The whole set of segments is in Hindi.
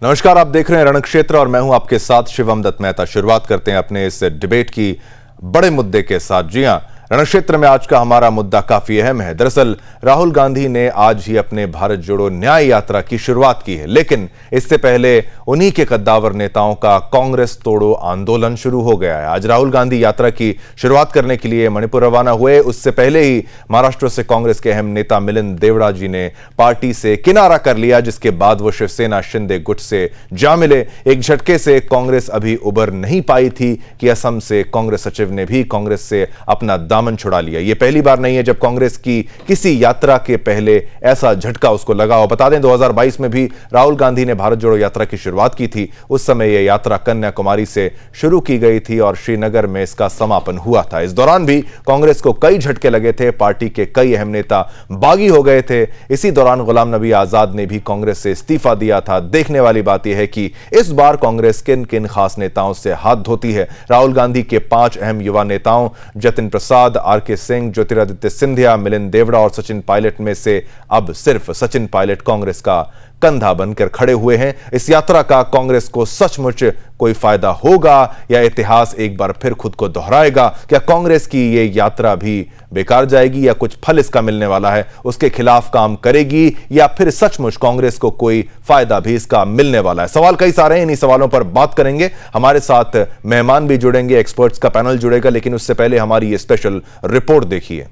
नमस्कार, आप देख रहे हैं रणक्षेत्र और मैं हूं आपके साथ शिवम दत्त मेहता। शुरुआत करते हैं अपने इस डिबेट की बड़े मुद्दे के साथ। जी हां, रणक्षेत्र में आज का हमारा मुद्दा काफी अहम है। दरअसल राहुल गांधी ने आज ही अपने भारत जोड़ो न्याय यात्रा की शुरुआत की है, लेकिन इससे पहले उन्हीं के कद्दावर नेताओं का कांग्रेस तोड़ो आंदोलन शुरू हो गया है। आज राहुल गांधी यात्रा की शुरुआत करने के लिए मणिपुर रवाना हुए। उससे पहले ही महाराष्ट्र से कांग्रेस के अहम नेता मिलिंद देवड़ा जी ने पार्टी से किनारा कर लिया, जिसके बाद वो शिवसेना शिंदे गुट से जा मिले। एक झटके से कांग्रेस अभी उबर नहीं पाई थी कि असम से कांग्रेस सचिव ने भी कांग्रेस से अपना दामन छुड़ा लिया। यह पहली बार नहीं है जब कांग्रेस की किसी यात्रा के पहले ऐसा झटका उसको लगा हो। बता दें 2022 में भी राहुल गांधी ने भारत जोड़ो यात्रा की शुरुआत की थी। उस समय यह यात्रा कन्याकुमारी से शुरू की गई थी और श्रीनगर में इसका समापन हुआ था। इस दौरान भी कांग्रेस को कई झटके लगे थे, पार्टी के कई अहम नेता बागी हो गए थे। इसी दौरान गुलाम नबी आजाद ने भी कांग्रेस से इस्तीफा दिया था। देखने वाली बात यह है कि इस बार कांग्रेस किन किन खास नेताओं से हाथ धोती है। राहुल गांधी के 5 अहम युवा नेताओं जतिन प्रसाद, आर.के. सिंह, ज्योतिरादित्य सिंधिया, मिलिंद देवड़ा और सचिन पायलट में से अब सिर्फ सचिन पायलट कांग्रेस का कंधा बनकर खड़े हुए हैं। इस यात्रा का कांग्रेस को सचमुच कोई फायदा होगा या इतिहास एक बार फिर खुद को दोहराएगा? क्या कांग्रेस की यह यात्रा भी बेकार जाएगी या कुछ फल इसका मिलने वाला है? उसके खिलाफ काम करेगी या फिर सचमुच कांग्रेस को कोई फायदा भी इसका मिलने वाला है? सवाल कई सारे हैं, इन्हीं सवालों पर बात करेंगे। हमारे साथ मेहमान भी जुड़ेंगे, एक्सपर्ट्स का पैनल जुड़ेगा, लेकिन उससे पहले हमारी ये स्पेशल रिपोर्ट देखिए।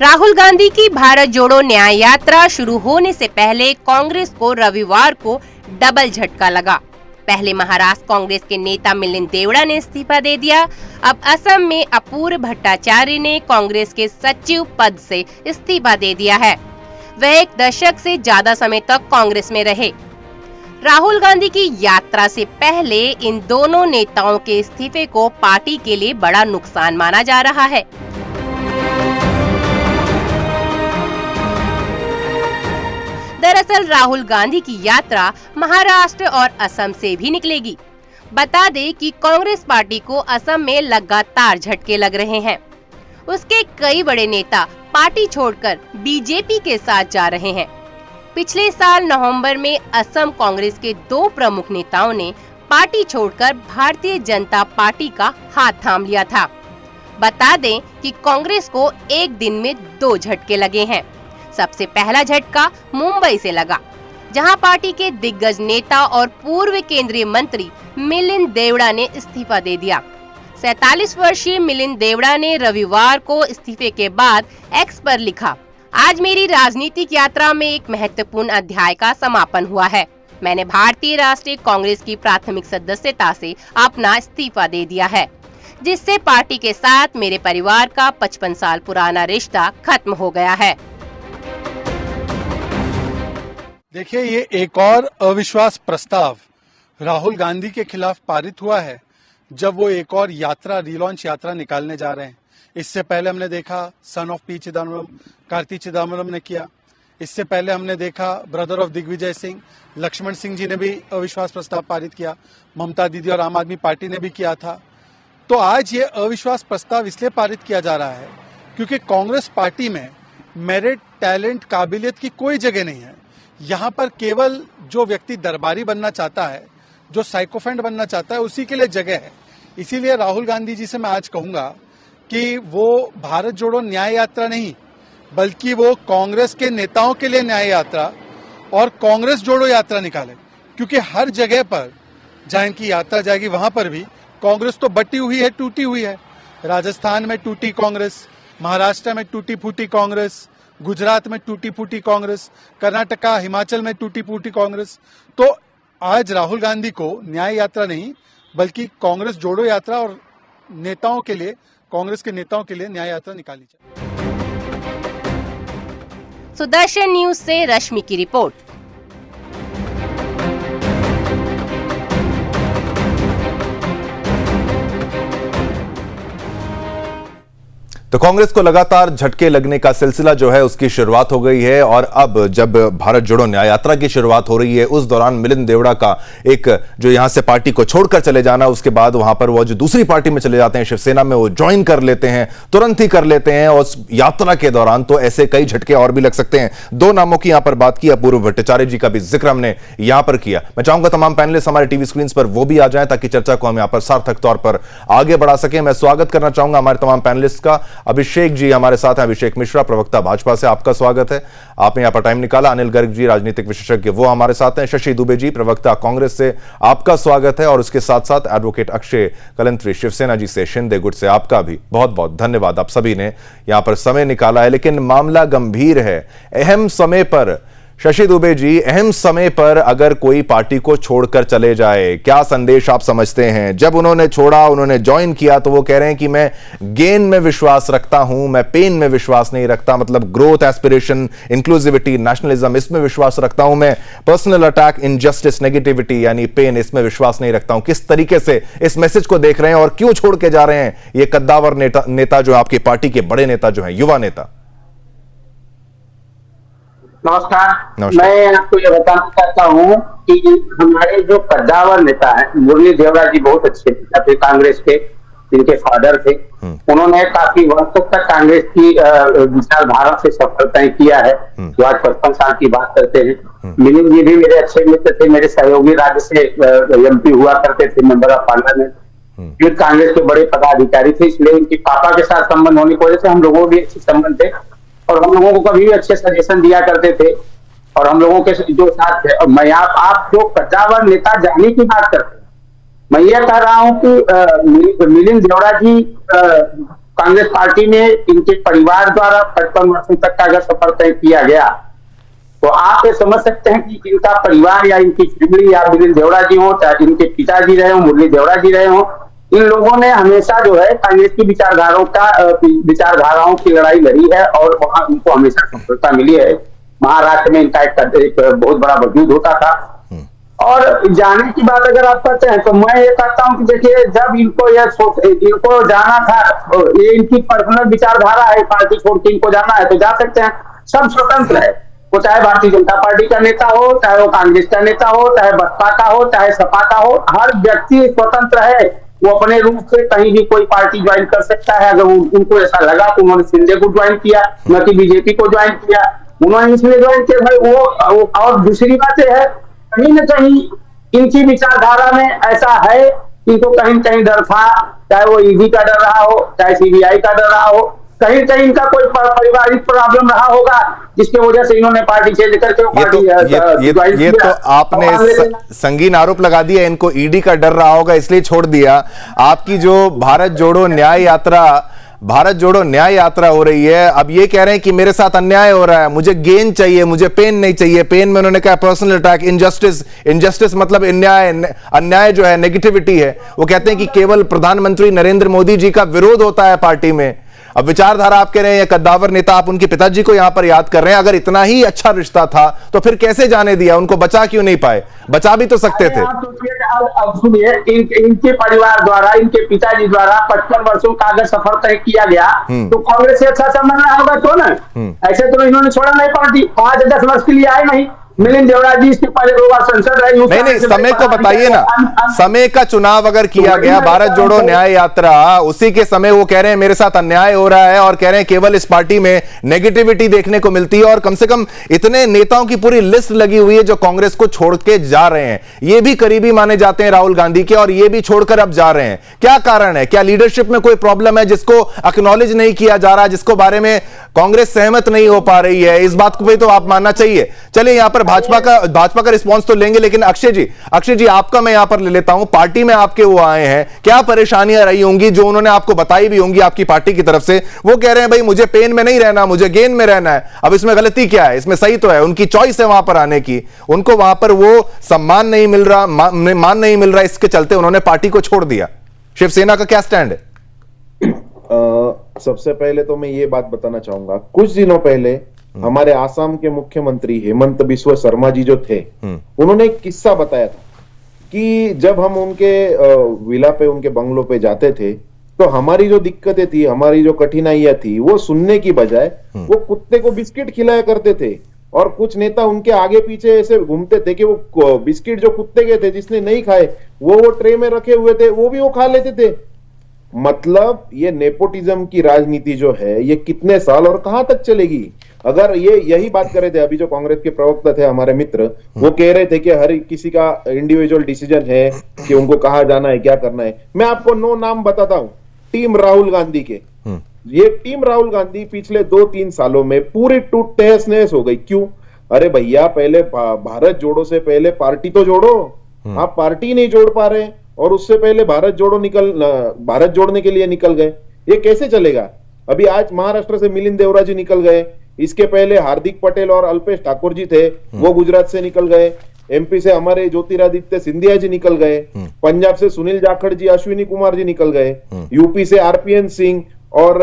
राहुल गांधी की भारत जोड़ो न्याय यात्रा शुरू होने से पहले कांग्रेस को रविवार को डबल झटका लगा। पहले महाराष्ट्र कांग्रेस के नेता मिलिंद देवड़ा ने इस्तीफा दे दिया। अब असम में अपूर्व भट्टाचार्य ने कांग्रेस के सचिव पद से इस्तीफा दे दिया है। वह 1 दशक से ज्यादा समय तक कांग्रेस में रहे। राहुल गांधी की यात्रा से पहले इन दोनों नेताओं के इस्तीफे को पार्टी के लिए बड़ा नुकसान माना जा रहा है। दरअसल राहुल गांधी की यात्रा महाराष्ट्र और असम से भी निकलेगी। बता दें कि कांग्रेस पार्टी को असम में लगातार झटके लग रहे हैं। उसके कई बड़े नेता पार्टी छोड़कर बीजेपी के साथ जा रहे हैं। पिछले साल नवंबर में असम कांग्रेस के 2 प्रमुख नेताओं ने पार्टी छोड़कर भारतीय जनता पार्टी का हाथ थाम लिया था। बता दें कि कांग्रेस को एक दिन में 2 झटके लगे हैं। सबसे पहला झटका मुंबई से लगा, जहां पार्टी के दिग्गज नेता और पूर्व केंद्रीय मंत्री मिलिंद देवड़ा ने इस्तीफा दे दिया। 47 वर्षीय मिलिंद देवड़ा ने रविवार को इस्तीफे के बाद एक्स पर लिखा, आज मेरी राजनीतिक यात्रा में एक महत्वपूर्ण अध्याय का समापन हुआ है। मैंने भारतीय राष्ट्रीय कांग्रेस की प्राथमिक सदस्यता से अपना इस्तीफा दे दिया है, जिससे पार्टी के साथ मेरे परिवार का 55 साल पुराना रिश्ता खत्म हो गया है। देखिए, ये एक और अविश्वास प्रस्ताव राहुल गांधी के खिलाफ पारित हुआ है जब वो एक और यात्रा, रीलॉन्च यात्रा निकालने जा रहे हैं। इससे पहले हमने देखा son of P Chidambaram, Karti Chidambaram ने किया। इससे पहले हमने देखा ब्रदर ऑफ दिग्विजय सिंह, लक्ष्मण सिंह जी ने भी अविश्वास प्रस्ताव पारित किया। ममता दीदी और आम आदमी पार्टी ने भी किया था। तो आज ये अविश्वास प्रस्ताव इसलिए पारित किया जा रहा है क्योंकि कांग्रेस पार्टी में मेरिट, टैलेंट, काबिलियत की कोई जगह नहीं है। यहाँ पर केवल जो व्यक्ति दरबारी बनना चाहता है, जो साइकोफेंट बनना चाहता है, उसी के लिए जगह है। इसीलिए राहुल गांधी जी से मैं आज कहूंगा कि वो भारत जोड़ो न्याय यात्रा नहीं, बल्कि वो कांग्रेस के नेताओं के लिए न्याय यात्रा और कांग्रेस जोड़ो यात्रा निकाले। क्योंकि हर जगह पर जहां इनकी यात्रा जाएगी वहां पर भी कांग्रेस तो बटी हुई है, टूटी हुई है। राजस्थान में टूटी कांग्रेस, महाराष्ट्र में टूटी फूटी कांग्रेस, गुजरात में टूटी फूटी कांग्रेस, कर्नाटका, हिमाचल में टूटी फूटी कांग्रेस। तो आज राहुल गांधी को न्याय यात्रा नहीं बल्कि कांग्रेस जोड़ो यात्रा और नेताओं के लिए, कांग्रेस के नेताओं के लिए न्याय यात्रा निकाली चाहिए। सुदर्शन न्यूज से रश्मि की रिपोर्ट। तो कांग्रेस को लगातार झटके लगने का सिलसिला जो है उसकी शुरुआत हो गई है और अब जब भारत जोड़ो न्याय यात्रा की शुरुआत हो रही है उस दौरान मिलिंद देवड़ा का एक जो यहां से पार्टी को छोड़कर चले जाना, उसके बाद वहां पर वो जो दूसरी पार्टी में चले जाते हैं शिवसेना में, वो ज्वाइन कर लेते हैं, तुरंत ही कर लेते हैं। और यात्रा के दौरान तो ऐसे कई झटके और भी लग सकते हैं। दो नामों की यहां पर बात की, अपूर्व भट्टाचार्य जी का भी जिक्र हमने यहां पर किया। मैं चाहूंगा तमाम पैनलिस्ट हमारे टीवी स्क्रीन पर वो भी आ जाएं ताकि चर्चा को हम यहां पर सार्थक तौर पर आगे बढ़ा सकें। मैं स्वागत करना चाहूंगा हमारे तमाम पैनलिस्ट का। अभिषेक जी हमारे साथ हैं, अभिषेक मिश्रा प्रवक्ता भाजपा से, आपका स्वागत है, आपने यहां पर टाइम निकाला। अनिल गर्ग जी राजनीतिक विशेषज्ञ वो हमारे साथ हैं। शशि दुबे जी प्रवक्ता कांग्रेस से, आपका स्वागत है। और उसके साथ साथ एडवोकेट अक्षय कलंत्री शिवसेना जी से, शिंदे गुट से, आपका भी बहुत बहुत धन्यवाद। आप सभी ने यहां पर समय निकाला है। लेकिन मामला गंभीर है। अहम समय पर शशि दुबे जी, अहम समय पर अगर कोई पार्टी को छोड़कर चले जाए, क्या संदेश आप समझते हैं? जब उन्होंने छोड़ा, उन्होंने ज्वाइन किया तो वो कह रहे हैं कि मैं गेन में विश्वास रखता हूं, मैं पेन में विश्वास नहीं रखता। मतलब ग्रोथ, एस्पिरेशन, इंक्लूसिविटी, नेशनलिज्म, इसमें विश्वास रखता हूं मैं। पर्सनल अटैक, इनजस्टिस, नेगेटिविटी यानी पेन, इसमें विश्वास नहीं रखता हूं। किस तरीके से इस मैसेज को देख रहे हैं और क्यों छोड़ के जा रहे हैं ये कद्दावर नेता जो आपकी पार्टी के बड़े नेता जो है, युवा नेता? नमस्कार। मैं आपको ये बताना चाहता हूँ कि हमारे जो कद्दावर नेता है मुरली देवड़ा जी बहुत अच्छे नेता थे कांग्रेस के, जिनके फादर थे। उन्होंने काफी वर्षों तक कांग्रेस की विचारधारा से सफलताएं किया है। जो आज 55 साल की बात करते हैं। मिलिंद जी भी मेरे अच्छे मित्र थे, मेरे सहयोगी, राज्य से MP हुआ करते थे, member of parliament. Youth Congress के बड़े पदाधिकारी थे, इसलिए इनके पापा के साथ संबंध होने की वजह से हम लोगों भी अच्छे संबंध थे और हम लोगों को कभी भी अच्छे सजेशन दिया करते थे और हम लोगों के जो साथ थे। मैं आप जो कद्दावर नेता जाने की बात करते हैं, मैं ये कह रहा हूं कि मिलिंद देवड़ा जी कांग्रेस पार्टी में इनके परिवार द्वारा 55 वर्षों तक का अगर सफर तय किया गया तो आप ये समझ सकते हैं कि इनका परिवार या इनकी फैमिली या मिलिंद देवड़ा जी हो, चाहे इनके पिताजी रहे हो, मुरली देवड़ा जी रहे हो, इन लोगों ने हमेशा जो है कांग्रेस की विचारधाराओं की लड़ाई लड़ी है और वहां उनको हमेशा सफलता मिली है। महाराष्ट्र में इनका एक बहुत बड़ा वजूद होता था। और जाने की बात अगर आप करते हैं तो मैं ये कहता हूं कि देखिए, जब इनको जाना था, ये इनकी पर्सनल विचारधारा है, पार्टी छोड़ के इनको जाना है तो जा सकते हैं। सब स्वतंत्र है, वो चाहे भारतीय जनता पार्टी का नेता हो, चाहे वो कांग्रेस का नेता हो, चाहे बसपा का हो, चाहे सपा का हो, हर व्यक्ति स्वतंत्र है। वो अपने रूप से कहीं भी कोई पार्टी ज्वाइन कर सकता है। अगर उनको ऐसा लगा तो उन्होंने शिंदे को ज्वाइन किया, न कि बीजेपी को ज्वाइन किया। उन्होंने इसलिए ज्वाइन किया भाई वो। और दूसरी बात यह है, कहीं न कहीं इनकी विचारधारा में ऐसा है, इनको कहीं न कहीं डर था, चाहे वो ईडी का डर रहा हो, चाहे CBI का डर रहा हो, कहीं कहीं इनका कोई पारिवारिक प्रॉब्लम रहा होगा जिसकी वजह से इन्होंने पार्टी चेंज करके ये तो आपने संगीन आरोप लगा दिया, इनको ईडी का डर रहा होगा इसलिए छोड़ दिया। आपकी जो भारत जोड़ो न्याय यात्रा हो रही है, अब ये कह रहे हैं कि मेरे साथ अन्याय हो रहा है, मुझे गेन चाहिए, मुझे पेन नहीं चाहिए। पेन में उन्होंने कहा पर्सनल अटैक, इनजस्टिस मतलब अन्याय जो है, नेगेटिविटी है। वो कहते हैं कि केवल प्रधानमंत्री नरेंद्र मोदी जी का विरोध होता है पार्टी में। अब विचारधारा आप कह रहे हैं या कद्दावर नेता, आप उनके पिताजी को यहां पर याद कर रहे हैं। अगर इतना ही अच्छा रिश्ता था तो फिर कैसे जाने दिया? उनको बचा क्यों नहीं पाए? बचा भी तो सकते थे। अब सुनिए, इनके परिवार द्वारा, इनके पिताजी द्वारा 55 वर्षों का अगर सफर तय किया गया तो कांग्रेस से अच्छा संबंध रहा होगा तो ना। ऐसे तो इन्होंने छोड़ा नहीं पार्टी, 5-10 वर्ष के लिए आए नहीं। मिलिंद देवड़ा जी इसके पहले 2 बार संसद रहे। नहीं, समय को बताइए ना। समय का चुनाव अगर किया गया, भारत जोड़ो न्याय यात्रा, उसी के समय वो कह रहे हैं मेरे साथ अन्याय हो रहा है और कह रहे हैं केवल इस पार्टी में नेगेटिविटी देखने को मिलती है। और कम से कम इतने नेताओं की पूरी लिस्ट लगी हुई है जो कांग्रेस को छोड़ के जा रहे हैं। ये भी करीबी माने जाते हैं राहुल गांधी के और ये भी छोड़कर अब जा रहे हैं। क्या कारण है? क्या लीडरशिप में कोई प्रॉब्लम है जिसको एक्नॉलेज नहीं किया जा रहा, जिसको बारे में कांग्रेस सहमत नहीं हो पा रही है? इस बात को भी तो आप मानना चाहिए। चलिए, यहां पर भाजपा का रिस्पांस तो लेंगे, लेकिन अक्षय जी आपका मैं यहां पर ले लेता हूं। पार्टी में आपके वो आए हैं, क्या परेशानियां रही होंगी जो उन्होंने आपको बताई भी होंगी आपकी पार्टी की तरफ से? वो कह रहे हैं भाई मुझे पेन में नहीं रहना, मुझे गेन में रहना है। अब इसमें गलती क्या है? इसमें सही तो है, उनकी चॉइस है वहां पर आने की। उनको वहां पर वो सम्मान नहीं मिल रहा, मान नहीं मिल रहा, इसके चलते उन्होंने पार्टी को छोड़ दिया। शिवसेना का क्या स्टैंड है? सबसे पहले तो मैं ये बात बताना चाहूंगा, कुछ दिनों पहले हमारे आसाम के मुख्यमंत्री हेमंत बिस्वा शर्मा जी जो थे, उन्होंने एक किस्सा बताया था कि जब हम उनके विला पे, उनके बंगलों पे जाते थे तो हमारी जो दिक्कतें थी, हमारी जो कठिनाइयां थी, वो सुनने की बजाय वो कुत्ते को बिस्किट खिलाया करते थे। और कुछ नेता उनके आगे पीछे ऐसे घूमते थे कि वो बिस्किट जो कुत्ते के थे, जिसने नहीं खाए वो ट्रे में रखे हुए थे, वो भी वो खा लेते थे। मतलब ये नेपोटिज्म की राजनीति जो है, ये कितने साल और कहां तक चलेगी? अगर ये यही बात कर रहे थे, अभी जो कांग्रेस के प्रवक्ता थे हमारे मित्र, वो कह रहे थे कि हर किसी का इंडिविजुअल डिसीजन है कि उनको कहाँ जाना है, क्या करना है। मैं आपको 9 नाम बताता हूं टीम राहुल गांधी के। ये टीम राहुल गांधी पिछले 2-3 सालों में पूरी टूट तहस नहस हो गई। क्यों? अरे भैया, पहले भारत जोड़ो से पहले पार्टी तो जोड़ो। आप पार्टी नहीं जोड़ पा रहे, और उससे पहले भारत जोड़ने के लिए निकल गए। ये कैसे चलेगा? अभी आज महाराष्ट्र से मिलिंद देवरा जी निकल गए, इसके पहले हार्दिक पटेल और अल्पेश ठाकुर जी थे, वो गुजरात से निकल गए। एमपी से हमारे ज्योतिरादित्य सिंधिया जी निकल गए, पंजाब से सुनील जाखड़ जी, अश्विनी कुमार जी निकल गए, यूपी से आरपीएन सिंह और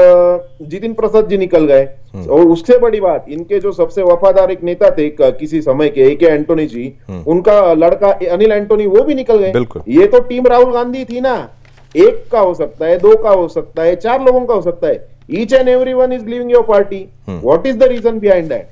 जितिन प्रसाद जी निकल गए। और उससे बड़ी बात, इनके जो सबसे वफादार एक नेता थे किसी समय के, ए.के. एंटोनी जी, उनका लड़का अनिल एंटोनी, वो भी निकल गए। ये तो टीम राहुल गांधी थी ना। 1 का हो सकता है, 2 का हो सकता है, 4 लोगों का हो सकता है। Each and everyone is leaving your party. What is the reason behind that?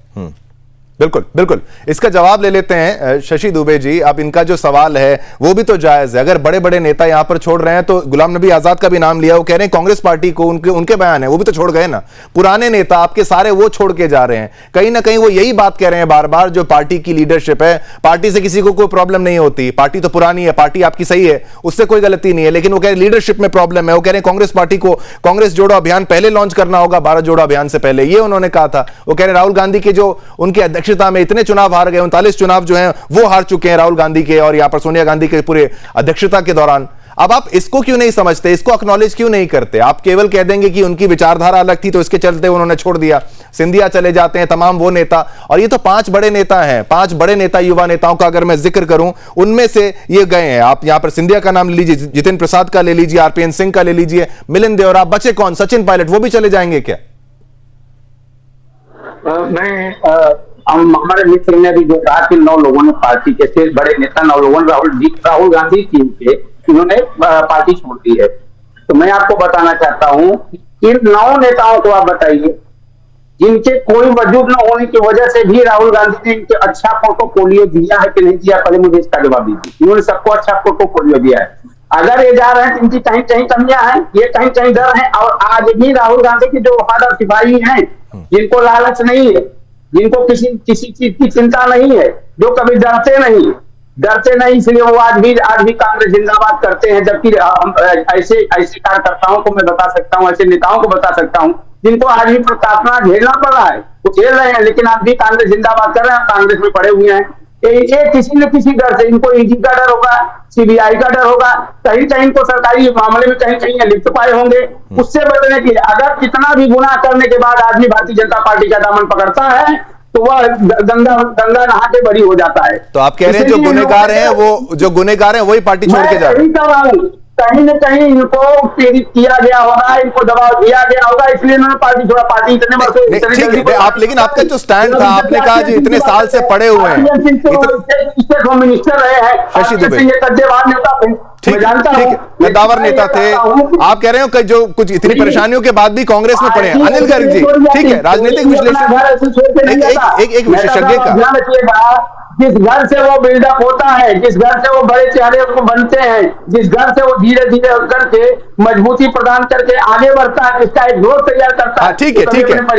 बिल्कुल बिल्कुल, इसका जवाब ले लेते हैं शशि दुबे जी। अब इनका जो सवाल है वो भी तो जायज है। अगर बड़े बड़े नेता यहां पर छोड़ रहे हैं, तो गुलाम नबी आजाद का भी नाम लिया, वो कह रहे हैं कांग्रेस पार्टी को, उनके बयान है, वो भी तो छोड़ गए ना। पुराने नेता आपके सारे वो छोड़ के जा रहे हैं। कहीं ना कहीं वो यही बात कह रहे हैं बार बार, जो पार्टी की लीडरशिप है, पार्टी से किसी को कोई प्रॉब्लम नहीं होती, पार्टी तो पुरानी है, पार्टी आपकी सही है, उससे कोई गलती नहीं है, लेकिन वो कह रहे लीडरशिप में प्रॉब्लम है। वो कह रहे हैं कांग्रेस पार्टी को कांग्रेस जोड़ो अभियान पहले लॉन्च करना होगा, भारत जोड़ो अभियान से पहले, ये उन्होंने कहा था। वो कह रहे हैं राहुल गांधी के जो उनकी अध्यक्षता में इतने चुनाव हार गए, 39 चुनाव जो हैं वो हार चुके हैं राहुल गांधी के और यहां पर सोनिया गांधी के पूरे अध्यक्षता के दौरान। अब आप इसको क्यों नहीं समझते, इसको एक्नॉलेज क्यों नहीं करते? आप केवल कह देंगे कि उनकी विचारधारा अलग थी तो इसके चलते उन्होंने छोड़ दिया, सिंधिया चले जाते हैं, तमाम वो नेता। और ये तो 5 बड़े नेता हैं, 5 बड़े नेता, युवा नेताओं का अगर मैं जिक्र करूं, उनमें से ये गए हैं। आप यहां पर सिंधिया का नाम ले लीजिए, जितिन प्रसाद का ले लीजिए, आरपीएन सिंह का ले लीजिए, मिलिंद देवरा, बचे कौन? सचिन पायलट, वो भी चले जाएंगे क्या? हमारे मित्र ने भी जो कहा कि 9 लोगों ने पार्टी के से बड़े नेता, 9 लोगों ने राहुल गांधी टीम के इन्होंने पार्टी छोड़ दी है। तो मैं आपको बताना चाहता हूं कि इन 9 नेताओं को आप बताइए, जिनके कोई वजूद न होने की वजह से भी राहुल गांधी ने इनके अच्छा पोर्टफोलियो दिया है कि नहीं दिया, पहले मुझे इसका जवाब दीजिए। इन्होंने सबको अच्छा पोर्टफोलियो दिया है। अगर ये जा रहे हैं, इनकी कहीं कहीं कमियां हैं, ये कहीं कहीं डर है। और आज भी राहुल गांधी के जो वफादार सिपाही हैं, जिनको लालच नहीं है, जिनको किसी चीज की चिंता नहीं है, जो कभी डरते नहीं, इसलिए वो आज भी कांग्रेस जिंदाबाद करते हैं। जबकि ऐसे कार्यकर्ताओं को मैं बता सकता हूं, ऐसे नेताओं को बता सकता हूं, जिनको आज भी प्रताड़ना झेलना पड़ रहा है, वो झेल रहे हैं, लेकिन आज भी कांग्रेस जिंदाबाद कर रहे हैं, कांग्रेस में पड़े हुए हैं। ये किसी न किसी डर से, इनको ईडी का डर होगा, सीबीआई का डर होगा, कहीं कहीं इनको सरकारी मामले में कहीं कहीं लिप्त पाए होंगे। उससे बचने के लिए अगर कितना भी गुनाह करने के बाद आदमी भारतीय जनता पार्टी का दामन पकड़ता है, तो वह गंगा नहा के बरी हो जाता है। तो आप कह रहे हैं जो गुनहगार हैं, वो जो गुनहगार हैं वही पार्टी छोड़ के जा रहे हैं। कहीं न कहीं इनको प्रेरित किया गया होगा, इनको दबाव दिया गया होगा, इसलिए इन्होंने पार्टी छोड़ा। पार्टी इतने वर्षों ठीक है आप, लेकिन आपका जो स्टैंड था, आपने कहा जी इतने साल से पड़े हुए हैं, स्टेट होम मिनिस्टर रहे हैं, शशि दुबे, नेता थे, ठीक है, कद्दावर नेता थे। आप कह रहे हो कि जो कुछ इतनी परेशानियों के बाद भी कांग्रेस में पड़े हैं। अनिल गर्ग जी, ठीक है, राजनीतिक विश्लेषण एक विशेषज्ञ का, जिस घर से वो बिल्डअप होता है, जिस घर से वो बड़े चेहरे को बनते हैं, जिस घर से वो धीरे धीरे करके मजबूती प्रदान करके आगे बढ़ता है, इसका एक ग्रोथ तैयार करता है। ठीक है,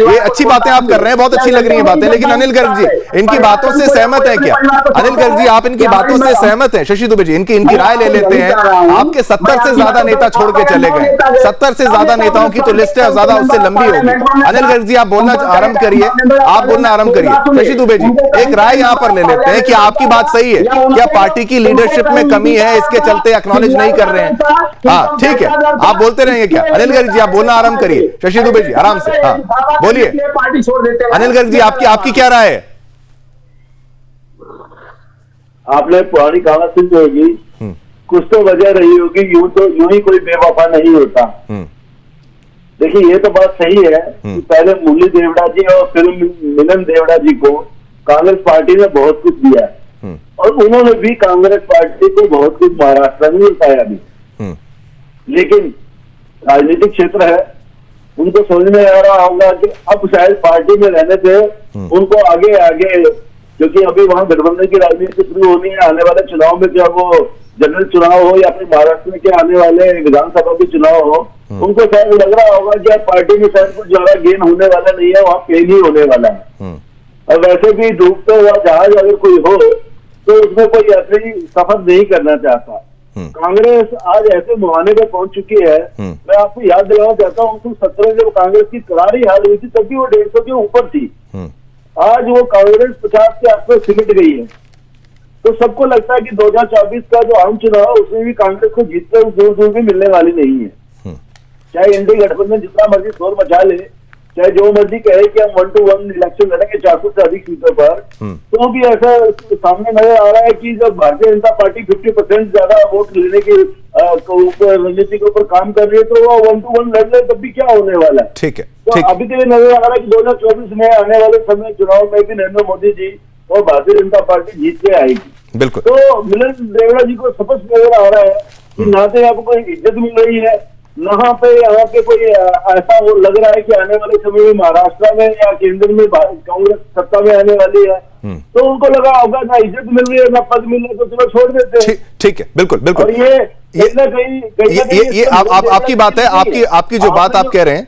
ये अच्छी बातें आप कर रहे हैं, बहुत अच्छी लग रही है बातें, लेकिन अनिल गर्ग जी इनकी बातों से सहमत है क्या? अनिल गर्ग जी, आप इनकी बातों से सहमत हैं? शशि दुबे जी, इनकी राय ले लेते हैं। आपके 70 से ज्यादा नेता छोड़ के चले गए, 70 से ज्यादा नेताओं की तो लिस्ट है, ज्यादा उससे लंबी होगी। अनिल गर्ग जी, आप बोलना आरंभ करिए, आप बोलना आरंभ करिए। शशि दुबे जी, एक राय यहां पर ले लेते हैं कि आपकी बात सही है, क्या पार्टी की लीडरशिप में कमी है, इसके चलते एक्नॉलेज नहीं कर रहे हैं? हाँ ठीक है, आप बोलते रहेंगे क्या? अनिल गर्ग जी, आप बोलना आरंभ करिए। शशि दुबे जी, आराम से, हाँ बोलिए। अनिल गर्ग जी, आपकी क्या राय है? आपने पुरानी कहावत सुनी होगी, कुछ तो वजह रही होगी, यूं ही कोई बेवफा नहीं होता। देखिए, ये तो बात सही है कि पहले मुरली देवड़ा जी और फिर मिलिंद देवड़ा जी को कांग्रेस पार्टी ने बहुत कुछ दिया है, और उन्होंने भी कांग्रेस पार्टी को बहुत कुछ महाराष्ट्र में पाया भी। लेकिन राजनीतिक क्षेत्र है, उनको समझ में आ रहा होगा कि अब शायद पार्टी में रहने से उनको आगे आगे, क्योंकि अभी वहां गठबंधन की राजनीति शुरू होनी है, आने वाले चुनाव में, चाहे वो जनरल चुनाव हो या फिर महाराष्ट्र में क्या आने वाले विधानसभा के चुनाव हो, उनको शायद लग रहा होगा कि अब पार्टी में शायद कुछ ज्यादा गेन होने वाला नहीं है, वहां फेल ही होने वाला है। और वैसे भी डूबता हुआ जहाज अगर कोई हो तो उसमें कोई यात्री सफर नहीं करना चाहता। कांग्रेस आज ऐसे मुहाने पे पहुंच चुकी है। मैं आपको याद दिलाना चाहता हूँ 1917 जब कांग्रेस की करारी हार हुई थी तब भी वो 150 के ऊपर थी। आज वो कांग्रेस 50 के आसपास सिमट गई है। तो सबको लगता है कि 2024 का जो आम चुनाव है उसमें भी कांग्रेस को जीतकर दूर दूर भी मिलने वाली नहीं है। चाहे इंडी गठबंधन जितना मर्जी शोर मचा ले, चाहे जो मर्जी कहे कि हम 1 to 1 इलेक्शन लड़ेंगे 400 से अधिक सीटों पर, तो भी ऐसा सामने नजर आ रहा है कि जब भारतीय जनता पार्टी 50% ज्यादा वोट लेने के ऊपर रणनीति के ऊपर काम कर रही है तो वो 1 to 1 लड़ ले तब भी क्या होने वाला है। ठीक है, तो अभी तो ये नजर आ रहा है कि 2024 में आने वाले समय चुनाव में भी नरेंद्र मोदी जी और भारतीय जनता पार्टी जीत के आएगी। बिल्कुल। तो मिलन देवड़ा जी को स्पष्ट नजर आ रहा है कि ना तो आपको कोई इज्जत मिल रही है, यहाँ पे कोई ऐसा वो लग रहा है कि आने वाले समय में महाराष्ट्र में या केंद्र में कांग्रेस सत्ता में आने वाली है, तो उनको लगा होगा ना इज्जत मिल रही है ना पद मिल रहा है तो चलो छोड़ देते हैं। ठीक है, बिल्कुल बिल्कुल। और ये आपकी बात है, आपकी जो बात आप कह रहे हैं,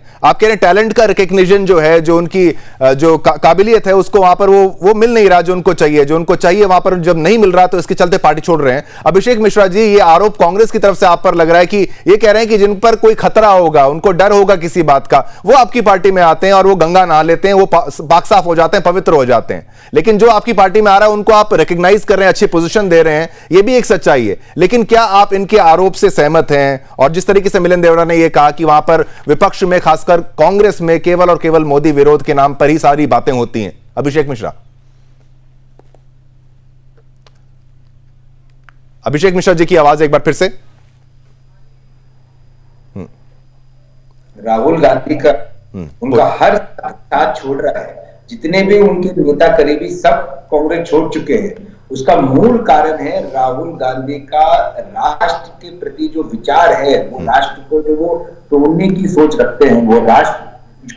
टैलेंट का रिकग्निशन जो है, जो उनकी जो काबिलियत है उसको वहां पर वो मिल नहीं रहा जो उनको चाहिए वहां पर जब नहीं मिल रहा तो इसके चलते पार्टी छोड़ रहे हैं। अभिषेक मिश्रा जी, ये आरोप कांग्रेस की तरफ से आप पर लग रहा है कि ये कह रहे हैं कि जिन पर कोई खतरा होगा, उनको डर होगा किसी बात का, वो आपकी पार्टी में आते हैं और वो गंगा नहा लेते हैं, वो पाक साफ हो जाते हैं, पवित्र हो जाते हैं। लेकिन जो आपकी पार्टी में आ रहा है उनको आप रिकग्नाइज कर रहे हैं, अच्छी पोजीशन दे रहे हैं, ये भी एक सच्चाई है। लेकिन क्या आप इनके आरोप से सहमत हैं? और जिस तरीके से मिलिंद देवड़ा ने यह कहा कि वहां पर विपक्ष में, खासकर कांग्रेस में, केवल और केवल मोदी विरोध के नाम पर ही सारी बातें होती हैं। अभिषेक मिश्रा जी की आवाज एक बार फिर से। राहुल गांधी का उनका हर साथ छोड़ रहा है, जितने भी उनके नेता करीबी सब कांग्रेस छोड़ चुके हैं। उसका मूल कारण है राहुल गांधी का राष्ट्र के प्रति जो विचार है, वो राष्ट्र को जो वो तोड़ने की सोच रखते हैं, वो राष्ट्र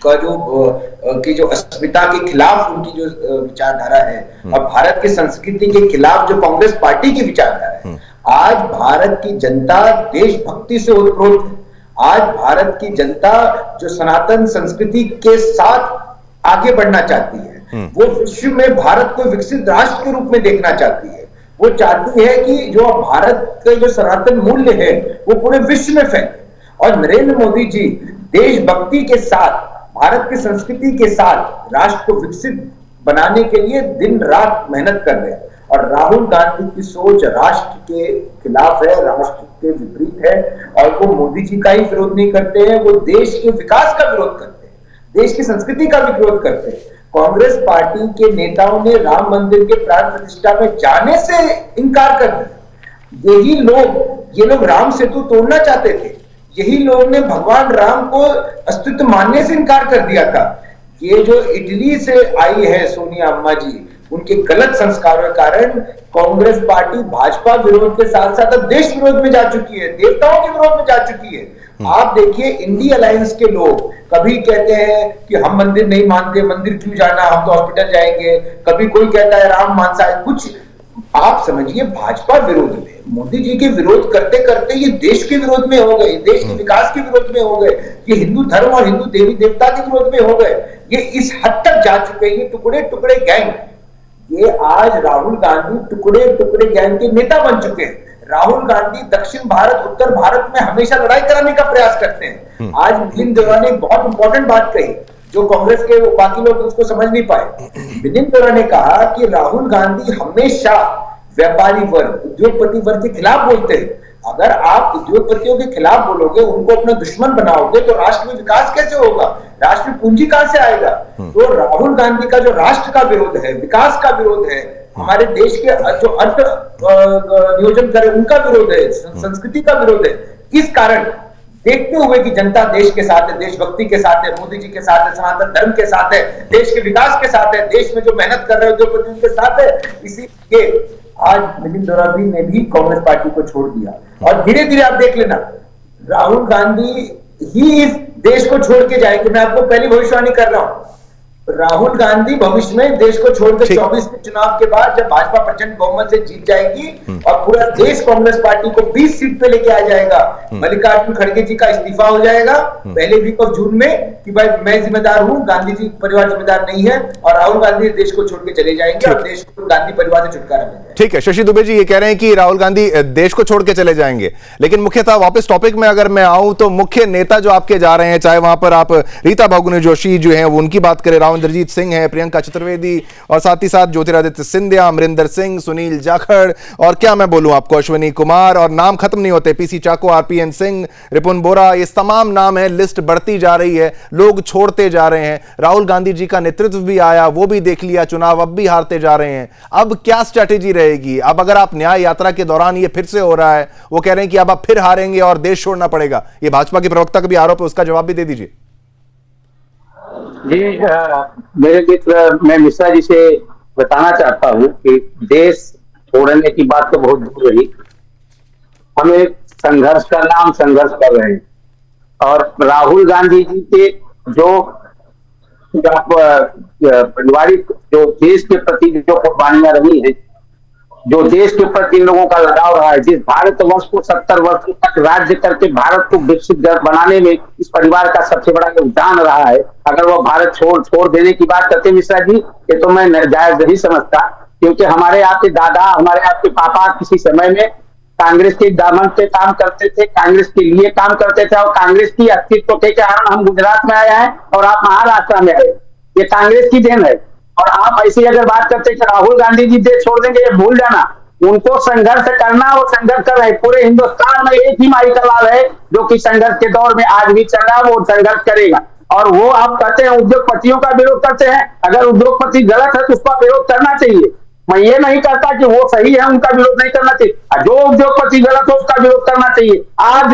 का जो अस्मिता के खिलाफ उनकी जो विचारधारा है और भारत की संस्कृति के खिलाफ जो कांग्रेस पार्टी की विचारधारा है। आज भारत की जनता देशभक्ति से ओतप्रोत है। आज भारत की जनता जो सनातन संस्कृति के साथ आगे बढ़ना चाहती है, वो विश्व में भारत को विकसित राष्ट्र के रूप में देखना चाहती है। वो चाहती है कि जो भारत के जो सनातन मूल्य है वो पूरे विश्व में फैले। और नरेंद्र मोदी जी देशभक्ति के साथ, भारत की संस्कृति के साथ राष्ट्र को विकसित बनाने के लिए दिन रात मेहनत कर रहे हैं। और राहुल गांधी की सोच राष्ट्र के खिलाफ है, राष्ट्र के विपरीत है। और वो मोदी जी का ही विरोध नहीं करते हैं, वो देश के विकास का विरोध करते हैं, देश की संस्कृति का भी विरोध करते हैं। कांग्रेस पार्टी के नेताओं ने राम मंदिर के प्राण प्रतिष्ठा में जाने से इनकार कर दिया। ये लोग राम सेतु तोड़ना चाहते थे। यही लोगों ने भगवान राम को अस्तित्व मानने से इनकार कर दिया था। ये जो इटली से आई है सोनिया अम्मा जी, उनके गलत संस्कारों के कारण कांग्रेस पार्टी भाजपा विरोध के साथ साथ अब देश विरोध में जा चुकी है, देवताओं के विरोध में जा चुकी है। आप देखिए इंडी अलायंस के लोग कभी कहते हैं कि हम मंदिर नहीं मानते, मंदिर क्यों जाना, हम तो हॉस्पिटल जाएंगे। कभी कोई कहता है राम मानसा है। कुछ आप समझिए भाजपा विरोध में, मोदी जी के विरोध करते करते ये देश के विरोध में हो गए, देश के विकास के विरोध में हो गए, ये हिंदू धर्म और हिंदू देवी देवता के विरोध में हो गए। ये इस हद तक जा चुके हैं, ये टुकड़े टुकड़े गैंग। ये आज राहुल गांधी टुकड़े टुकड़े गैंग के नेता बन चुके हैं। राहुल गांधी दक्षिण भारत, उत्तर भारत में हमेशा लड़ाई कराने का प्रयास करते हैं। आज मिलिंद देवड़ा ने बहुत इंपॉर्टेंट बात कही जो कांग्रेस के बाकी लोग उसको समझ नहीं पाए। मिलिंद देवड़ा ने कहा कि राहुल गांधी हमेशा व्यापारी वर्ग, उद्योगपति वर्ग के खिलाफ बोलते हैं। अगर आप उद्योगपतियों के खिलाफ बोलोगे, उनको अपना दुश्मन बनाओगे, तो राष्ट्र में विकास कैसे होगा, राष्ट्र में पूंजी कहां से आएगा। तो राहुल गांधी का जो राष्ट्र का विरोध है, विकास का विरोध है, हमारे देश के जो अर्थ नियोजन करे उनका विरोध है, संस्कृति का विरोध है। इस कारण देखते हुए कि जनता देश के साथ है, देशभक्ति के साथ है, मोदी जी के साथ है, सनातन धर्म के साथ है, देश के विकास के साथ है, देश में जो मेहनत कर रहे हैं उद्योगपति उनके साथ है, इसीलिए आज मिलिंद देवड़ा ने भी कांग्रेस पार्टी को छोड़ दिया। और धीरे धीरे आप देख लेना, राहुल गांधी ही इस देश को छोड़ के जाएंगे। मैं आपको पहली भविष्यवाणी कर रहा हूं, राहुल गांधी भविष्य में देश को छोड़कर 24 के चुनाव के बाद जब भाजपा प्रचंड बहुमत से जीत जाएगी और पूरा देश कांग्रेस पार्टी को 20 सीट पे लेके आ जाएगा, मल्लिकार्जुन खड़गे जी का इस्तीफा हो जाएगा पहले वीक ऑफ जून में कि भाई मैं जिम्मेदार हूं, गांधी जी परिवार जिम्मेदार नहीं है, और राहुल गांधी देश को छोड़ के चले जाएंगे और देश को गांधी परिवार से छुटकारा मिल जाएगा। ठीक है, शशि दुबे जी ये कह रहे हैं कि राहुल गांधी देश को छोड़ के चले जाएंगे, लेकिन मुख्यतः वापस टॉपिक में अगर मैं आऊं तो मुख्य नेता जो आपके जा रहे हैं, चाहे वहां पर आप रीता बहुगुणी जोशी जो हैं वो उनकी बात करें, राव इंद्रजीत सिंह है, प्रियंका चतुर्वेदी और साथ ही साथ ज्योतिरादित्य सिंधिया, अमरिंदर सिंह, सुनील जाखड़ और क्या मैं बोलूं आपको अश्विनी कुमार, और नाम खत्म नहीं होते, पीसी चाको, आरपीएन सिंह, रिपुन बोरा, ये तमाम नाम है, लिस्ट बढ़ती जा रही है, लोग छोड़ते जा रहे हैं। राहुल गांधी जी का नेतृत्व भी आया, वो भी देख लिया, चुनाव अब भी हारते जा रहे हैं। अब क्या स्ट्रैटेजी रहेगी? अब अगर आप न्याय यात्रा के दौरान ये फिर से हो रहा है, वो कह रहे हैं कि अब आप फिर हारेंगे और देश छोड़ना पड़ेगा, ये भाजपा के प्रवक्ता का भी आरोप है, उसका जवाब भी दे दीजिए। जी मेरे मित्र, मैं मिश्रा जी से बताना चाहता हूं कि देश छोड़ने की बात तो बहुत दूर रही, हमें संघर्ष करना, हम संघर्ष कर रहे हैं। और राहुल गांधी जी के जो पारिवारिक जो देश के प्रति जो कुर्बानियां रही हैं, जो देश के प्रति लोगों का लगाव रहा है, जिस भारतवर्ष को 70 वर्ष तक राज्य करके भारत को विकसित बनाने में इस परिवार का सबसे बड़ा योगदान रहा है, अगर वो भारत छोड़ देने की बात करते मिश्रा जी, ये तो मैं जायज नहीं समझता, क्योंकि हमारे आपके दादा, हमारे आपके पापा किसी समय में कांग्रेस के दामन पे काम करते थे, कांग्रेस के लिए काम करते थे, और कांग्रेस की अस्तित्व के कारण हम गुजरात में आए हैं और आप महाराष्ट्र में आए, ये कांग्रेस की देन है। और आप ऐसी अगर बात करते कि राहुल गांधी जी देश छोड़ देंगे, ये भूल जाना, उनको संघर्ष करना, वो संघर्ष कर रहे हैं। पूरे हिंदुस्तान में एक ही माई का लाल है जो कि संघर्ष के दौर में आज भी चल रहा है, वो संघर्ष करेगा। और वो आप कहते हैं उद्योगपतियों का विरोध करते हैं, अगर उद्योगपति गलत है तो उसका विरोध करना चाहिए। मैं ये नहीं कहता कि वो सही है, उनका विरोध नहीं करना चाहिए, जो उद्योगपति गलत हो उसका विरोध करना चाहिए। आज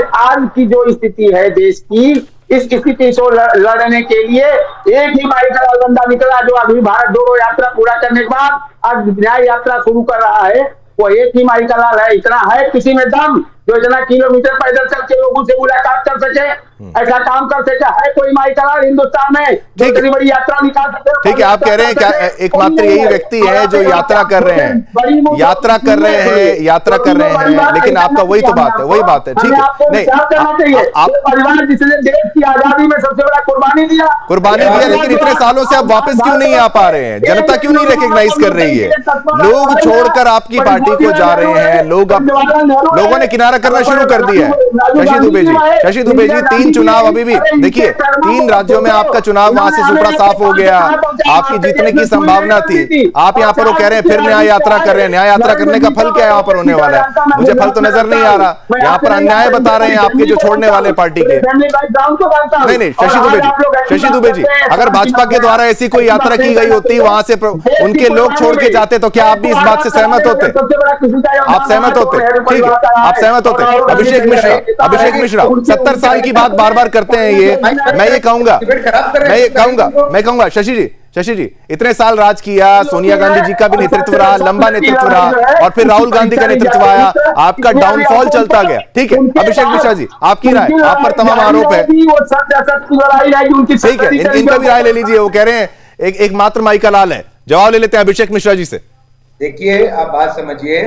की जो स्थिति है देश की, इस स्थिति से लड़ने के लिए एक ही माई का लाल बंदा निकला, जो अभी भारत जोड़ो यात्रा पूरा करने के बाद आज न्याय यात्रा शुरू कर रहा है, वो एक ही माई का लाल है। इतना है किसी में दम जो इतना किलोमीटर पैदल चल के लोगों से मुलाकात कर सके, ऐसा काम कर सके, है कोई माई का लाल हिंदुस्तान में जो इतनी बड़ी यात्रा निकाल सके? ठीक है, आप कह रहे हैं क्या एकमात्र यही व्यक्ति है जो यात्रा कर रहे हैं, यात्रा कर रहे हैं, लेकिन आपका वही तो बात है, वही बात है। ठीक है, नहीं आप परिवार जिसने देश की आजादी में सबसे बड़ा कुर्बानी दिया, लेकिन इतने सालों से आप वापस क्यों नहीं आ पा रहे हैं? जनता क्यों नहीं रिकॉग्नाइज कर रही है? लोग छोड़कर आपकी पार्टी को जा रहे हैं, लोगों ने किनारा करना शुरू कर दिया है। शशि दुबे जी 3 चुनाव अभी भी देखिए, 3 राज्यों में आपका चुनाव वहां से सुपड़ा साफ हो गया, आपकी जीतने की संभावना थी, आप यहाँ पर वो कह रहे हैं फिर न्याय यात्रा कर रहे हैं। न्याय यात्रा करने का फल क्या यहाँ पर होने वाला है? मुझे फल तो नजर नहीं आ रहा। यहाँ पर अन्याय बता रहे हैं आपके जो छोड़ने वाले पार्टी के। नहीं, शशि दुबे जी, अगर भाजपा के द्वारा ऐसी कोई यात्रा की गई होती, वहां से उनके लोग छोड़ के जाते, तो क्या आप भी इस बात से सहमत होते? आप सहमत होते? ठीक है, आप सहमत होते? अभिषेक मिश्रा 70 साल की बात बार बार करते हैं ये। मैं कहूंगा शशि जी इतने साल राज किया, सोनिया गांधी जी का भी नेतृत्व रहा, लंबा नेतृत्व रहा, और फिर राहुल गांधी का नेतृत्व आया, आपका डाउनफॉल चलता गया। ठीक है, अभिषेक मिश्रा जी आपकी राय, आप पर तमाम आरोप है। ठीक है, इनका भी राय ले लीजिए। वो कह रहे हैं एक मात्र माई का लाल है। जवाब ले लेते हैं अभिषेक मिश्रा जी से। देखिए, आप बात समझिए,